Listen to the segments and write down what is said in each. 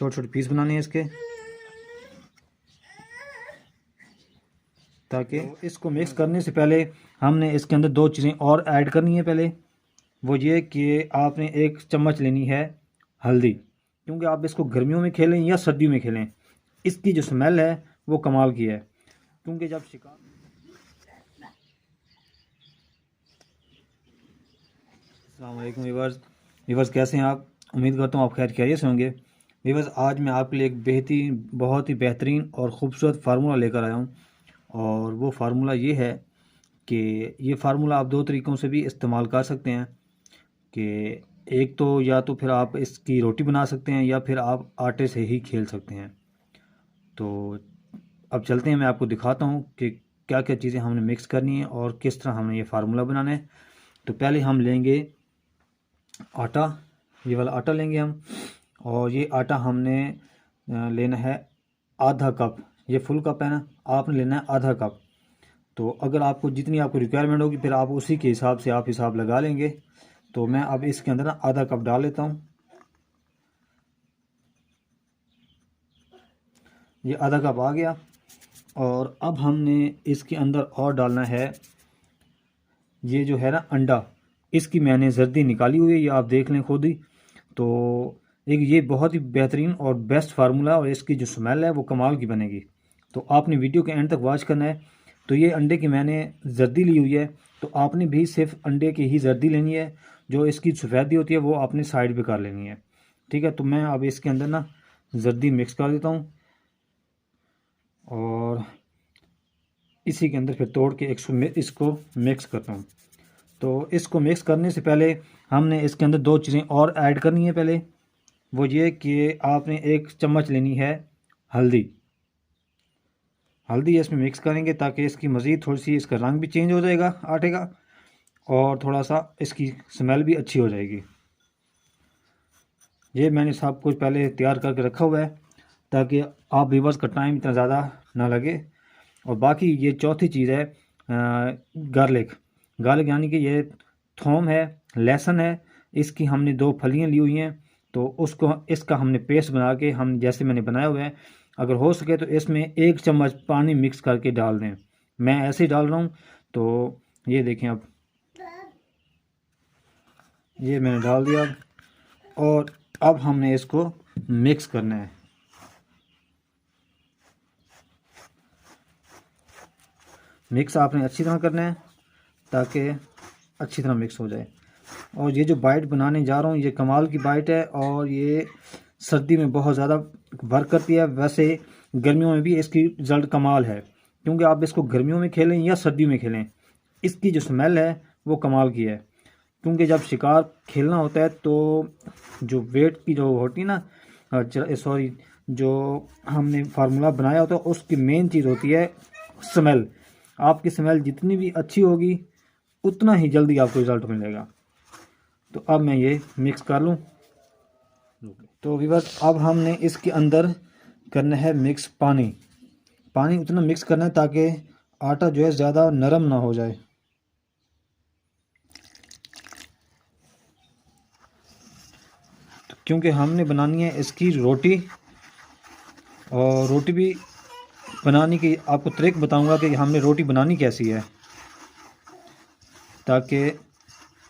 छोटे छोटे पीस बनाने हैं इसके, ताकि इसको मिक्स करने से पहले हमने इसके अंदर दो चीज़ें और ऐड करनी है। पहले वो ये कि आपने एक चम्मच लेनी है हल्दी, क्योंकि आप इसको गर्मियों में खेलें या सर्दियों में खेलें, इसकी जो स्मेल है वो कमाल की है। क्योंकि जब शिकार अस्सलाम वालेकुम वीवर्स, कैसे हैं आप? उम्मीद करता हूँ आप खैरियत से होंगे। वीवर्स, आज मैं आपके लिए एक बहुत ही बेहतरीन और ख़ूबसूरत फार्मूला लेकर आया हूँ, और वो फार्मूला ये है कि ये फार्मूला आप दो तरीक़ों से भी इस्तेमाल कर सकते हैं। कि एक तो या तो फिर आप इसकी रोटी बना सकते हैं या फिर आप आटे से ही खेल सकते हैं। तो अब चलते हैं, मैं आपको दिखाता हूँ कि क्या क्या चीज़ें हमने मिक्स करनी है और किस तरह हमने ये फार्मूला बनाना है। तो पहले हम लेंगे आटा, ये वाला आटा लेंगे हम, और ये आटा हमने लेना है आधा कप। ये फुल कप है ना, आपने लेना है आधा कप। तो अगर आपको जितनी आपको रिक्वायरमेंट होगी फिर आप उसी के हिसाब से आप हिसाब लगा लेंगे। तो मैं अब इसके अंदर ना आधा कप डाल लेता हूँ। ये आधा कप आ गया, और अब हमने इसके अंदर और डालना है, ये जो है ना अंडा, इसकी मैंने जर्दी निकाली हुई है, ये आप देख लें खुद ही। तो एक ये बहुत ही बेहतरीन और बेस्ट फार्मूला, और इसकी जो स्मेल है वो कमाल की बनेगी। तो आपने वीडियो के एंड तक वॉच करना है। तो ये अंडे की मैंने जर्दी ली हुई है, तो आपने भी सिर्फ अंडे की ही जर्दी लेनी है, जो इसकी सफ़ेदी होती है वो आपने साइड पे कर लेनी है। ठीक है, तो मैं अब इसके अंदर ना जर्दी मिक्स कर देता हूँ, और इसी के अंदर फिर तोड़ के इसको मिक्स करता हूँ। तो इसको मिक्स करने से पहले हमने इसके अंदर दो चीज़ें और ऐड करनी है। पहले वो ये कि आपने एक चम्मच लेनी है हल्दी। हल्दी इसमें मिक्स करेंगे ताकि इसकी मज़ीद थोड़ी सी, इसका रंग भी चेंज हो जाएगा आटे का, और थोड़ा सा इसकी स्मेल भी अच्छी हो जाएगी। ये मैंने सब कुछ पहले तैयार करके रखा हुआ है ताकि आप व्यूअर्स का टाइम इतना ज़्यादा ना लगे। और बाकी ये चौथी चीज़ है गार्लिक। गार्लिक यानी कि ये थोम है, लहसुन है, इसकी हमने दो फलियाँ ली हुई हैं। तो उसको, इसका हमने पेस्ट बना के, हम जैसे मैंने बनाया हुआ है, अगर हो सके तो इसमें एक चम्मच पानी मिक्स करके डाल दें। मैं ऐसे ही डाल रहा हूँ। तो ये देखें, अब ये मैंने डाल दिया, और अब हमने इसको मिक्स करना है। मिक्स आपने अच्छी तरह करना है ताकि अच्छी तरह मिक्स हो जाए। और ये जो बाइट बनाने जा रहा हूँ ये कमाल की बाइट है, और ये सर्दी में बहुत ज़्यादा वर्क करती है। वैसे गर्मियों में भी इसकी रिज़ल्ट कमाल है, क्योंकि आप इसको गर्मियों में खेलें या सर्दियों में खेलें, इसकी जो स्मेल है वो कमाल की है। क्योंकि जब शिकार खेलना होता है तो जो वेट की जो होती है ना, सॉरी, जो हमने फार्मूला बनाया होता है उसकी मेन चीज़ होती है स्मेल। आपकी स्मेल जितनी भी अच्छी होगी उतना ही जल्दी आपको रिज़ल्ट मिलेगा। तो अब मैं ये मिक्स कर लूँ। तो व्यूअर्स, अब हमने इसके अंदर करना है मिक्स पानी उतना मिक्स करना है ताकि आटा जो है ज़्यादा नरम ना हो जाए। तो क्योंकि हमने बनानी है इसकी रोटी, और रोटी भी बनाने की आपको ट्रिक बताऊंगा कि हमने रोटी बनानी कैसी है, ताकि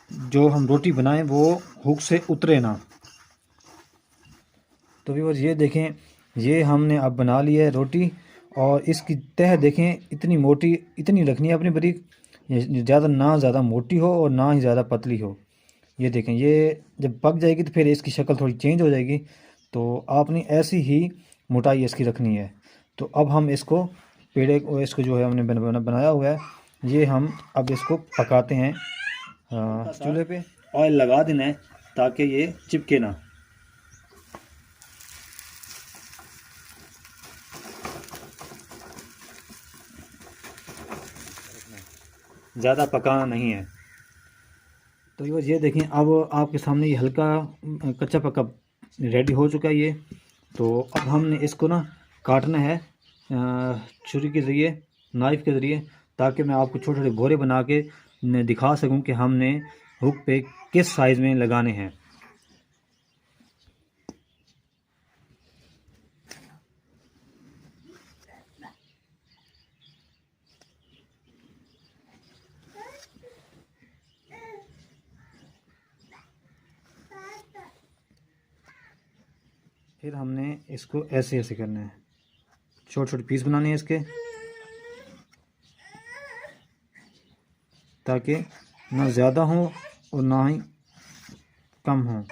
जो हम रोटी बनाएं वो हुक से उतरे ना। तो व्यूअर्स, ये देखें, ये हमने अब बना लिया है रोटी, और इसकी तह देखें, इतनी मोटी, इतनी रखनी है अपनी बारीक, ज़्यादा ना ज़्यादा मोटी हो और ना ही ज़्यादा पतली हो। ये देखें, ये जब पक जाएगी तो फिर इसकी शक्ल थोड़ी चेंज हो जाएगी। तो आपने ऐसी ही मोटाई इसकी रखनी है। तो अब हम इसको पेड़े को, इसको जो है हमने बनाया हुआ है, ये हम अब इसको पकाते हैं चूल्हे पे। ऑयल लगा देना है ताकि ये चिपके ना। ज़्यादा पकाना नहीं है। तो ये देखें, अब आपके सामने ये हल्का कच्चा पक्का रेडी हो चुका है ये। तो अब हमने इसको ना काटना है छुरी के ज़रिए, नाइफ़ के ज़रिए, ताकि मैं आपको छोटे छोटे भोरे बना के दिखा सकूं कि हमने हुक पे किस साइज़ में लगाने हैं। फिर हमने इसको ऐसे ऐसे करना है, छोटे छोटे पीस बनाने हैं इसके, ताकि ना ज़्यादा हो और ना ही कम हो।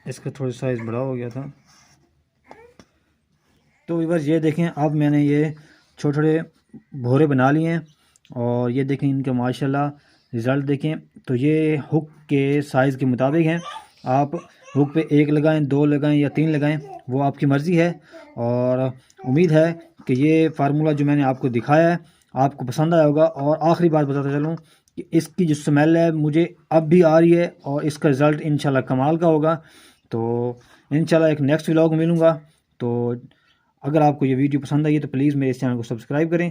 इसका थोड़ा साइज़ बड़ा हो गया था। तो व्यूअर्स ये देखें, अब मैंने ये छोटे छोटे भोरे बना लिए हैं और ये देखें इनके माशाल्लाह रिज़ल्ट देखें। तो ये हुक के साइज़ के मुताबिक हैं। आप हुक पे 1 लगाएं, 2 लगाएं या 3 लगाएं, वो आपकी मर्ज़ी है। और उम्मीद है कि ये फार्मूला जो मैंने आपको दिखाया है आपको पसंद आया होगा। और आखिरी बात बताता चलूँ कि इसकी जो स्मेल है मुझे अब भी आ रही है और इसका रिज़ल्ट इंशाल्लाह कमाल का होगा। तो इंशाल्लाह एक नेक्स्ट व्लॉग मिलूँगा। तो अगर आपको ये वीडियो पसंद आई है तो प्लीज़ मेरे इस चैनल को सब्सक्राइब करें।